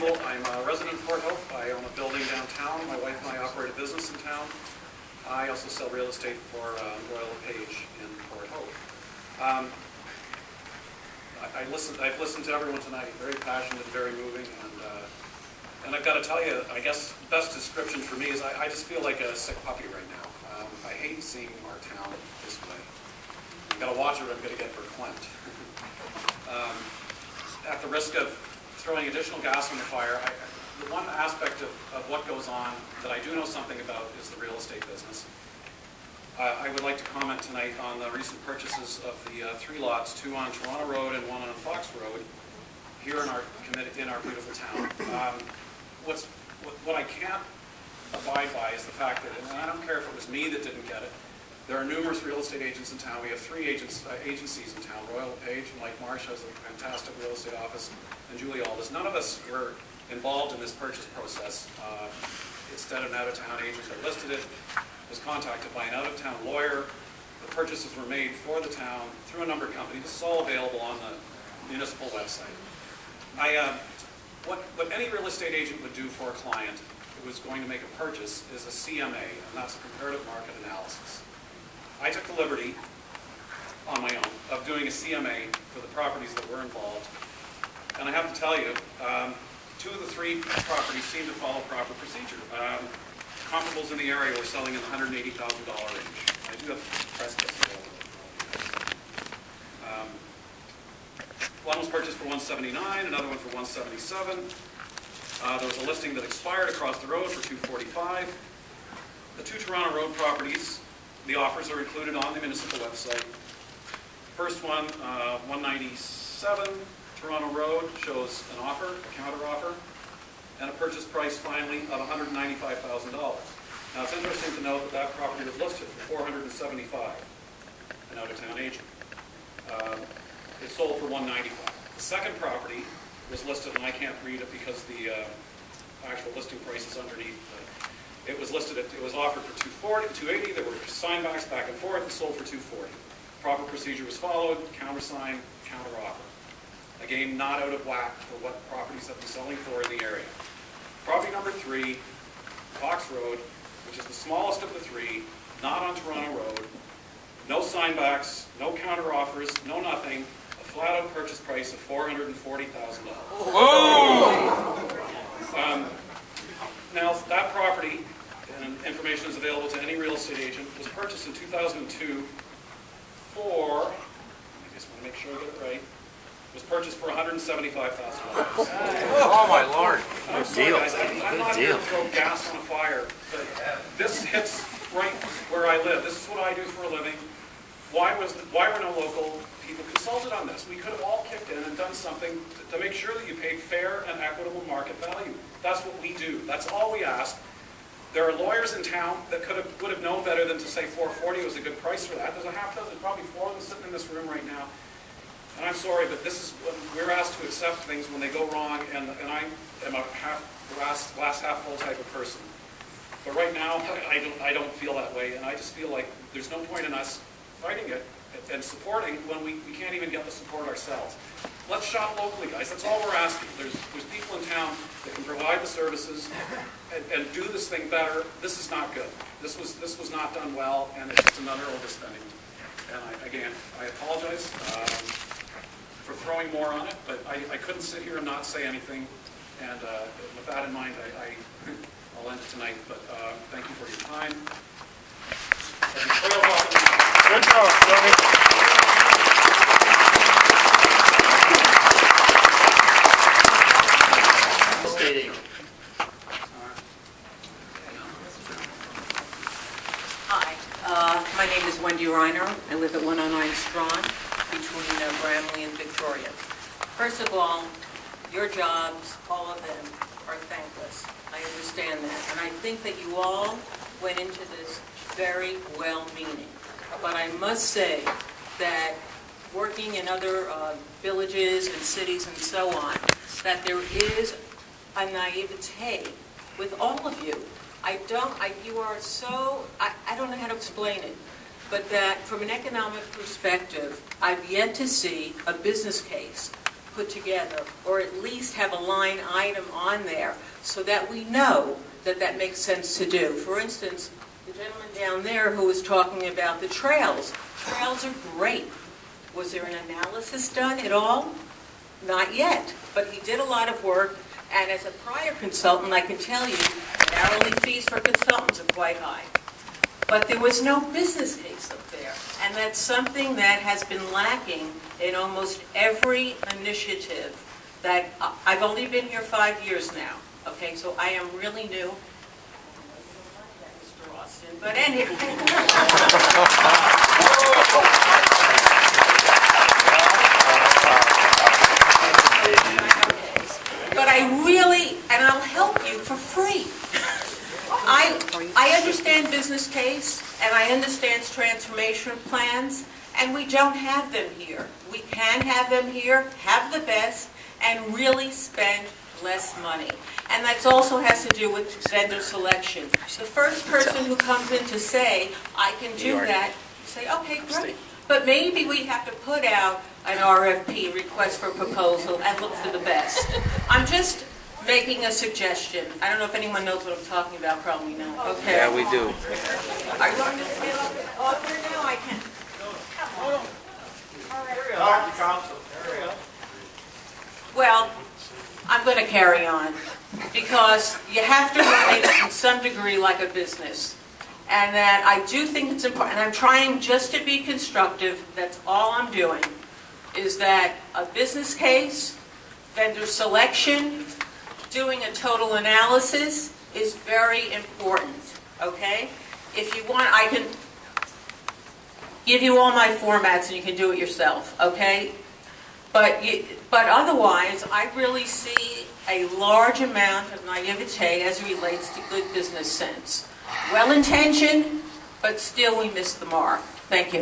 Campbell. I'm a resident of Port Hope. I own a building downtown. My wife and I operate a business in town. I also sell real estate for Royal LePage in Port Hope. I've listened to everyone tonight. Very passionate, very moving, and I've got to tell you, I guess the best description for me is I just feel like a sick puppy right now. I hate seeing our town this way. I've got to watch what I'm going to get for Clint. At the risk of throwing additional gas on the fire, the one aspect of what goes on that I do know something about is the real estate business. I would like to comment tonight on the recent purchases of the 3 lots, 2 on Toronto Road and 1 on Fox Road, here in our beautiful town. What I can't abide by is the fact that, and I don't care if it was me that didn't get it, there are numerous real estate agents in town. We have 3 agencies in town. Royal LePage, Mike Marsh has a fantastic real estate office, and Julie Aldis. None of us were involved in this purchase process. Instead, an out-of-town agent that listed it was contacted by an out-of-town lawyer. The purchases were made for the town through a number of companies. This is all available on the municipal website. What any real estate agent would do for a client who was going to make a purchase is a CMA, and that's a comparative market analysis. I took the liberty, on my own, of doing a CMA for the properties that were involved. And I have to tell you, 2 of the 3 properties seem to follow proper procedure. Comparables in the area were selling in the $180,000 range. I do have press lists available. One was purchased for $179, another one for $177. There was a listing that expired across the road for $245. The 2 Toronto Road properties, the offers are included on the municipal website. First one, $197, Toronto Road, shows an offer, a counter offer, and a purchase price finally of $195,000. Now it's interesting to note that that property was listed for $475, an out-of-town agent. It sold for $195. The second property was listed, and I can't read it because the actual listing price is underneath. It was listed at, it was offered for $240, $280. There were sign backs back and forth. It sold for $240. Proper procedure was followed. Countersign, counter offer. Again, not out of whack for what properties have been selling for in the area. Property number 3, Fox Road, which is the smallest of the 3, not on Toronto Road. No sign backs, no counter offers, no nothing. A flat out purchase price of $440,000. Now that property, and information is available to any real estate agent, was purchased in 2002 for, I just want to make sure I get it right, was purchased for $175,000. Oh my Lord! I'm sorry, guys, I'm not here to throw gas on a fire, but this hits right where I live. This is what I do for a living. Why were no local people consulted on this? We could have all kicked in and done something to make sure that you paid fair and equitable market value. That's what we do. That's all we ask. There are lawyers in town that would have known better than to say $440 was a good price for that. There's a half dozen, probably 4 of them sitting in this room right now. And I'm sorry, but this is when we're asked to accept things when they go wrong, and I am a glass half full type of person. But right now, I don't feel that way, and I just feel like there's no point in us fighting it and supporting when we can't even get the support ourselves. Let's shop locally, guys. That's all we're asking. There's people in town that can provide the services and do this thing better. This is not good. This was not done well, and it's just another overspending. And again, I apologize for throwing more on it, but I couldn't sit here and not say anything. And with that in mind, I'll end it tonight. But thank you for your time. Good job, Tony. Hi, my name is Wendy Reiner. I live at 109 Strachan between Bramley and Victoria. First of all, your jobs, all of them, are thankless. I understand that. And I think that you all went into this very well-meaning. But I must say that working in other villages and cities and so on, that there is a naivete with all of you. I don't know how to explain it, but that from an economic perspective, I've yet to see a business case put together, or at least have a line item on there so that we know that that makes sense to do. For instance, the gentleman down there who was talking about the trails. Trails are great. Was there an analysis done at all? Not yet, but he did a lot of work, and as a prior consultant, I can tell you, hourly fees for consultants are quite high. But there was no business case up there, and that's something that has been lacking in almost every initiative that, I've only been here 5 years now, okay, so I am really new. Mr. Austin, but anyway. But I really, and I'll help you for free. I understand business case, and I understand transformation plans, and we don't have them here. We can have them here, have the best, and really spend less money. And that also has to do with vendor selection. The first person who comes in to say, I can do that, you say, okay, great. But maybe we have to put out an RFP, request for proposal, and look for the best. I'm just making a suggestion. I don't know if anyone knows what I'm talking about, probably not. Okay. Yeah, we do. Are you going to get up there now? I can. Well, I'm going to carry on because you have to run it in some degree like a business. And that I do think it's important, and I'm trying just to be constructive, that's all I'm doing, is that a business case, vendor selection, doing a total analysis is very important, okay? If you want, I can give you all my formats and you can do it yourself, okay? But otherwise, I really see a large amount of naivete as it relates to good business sense. Well-intentioned, but still we miss the mark. Thank you.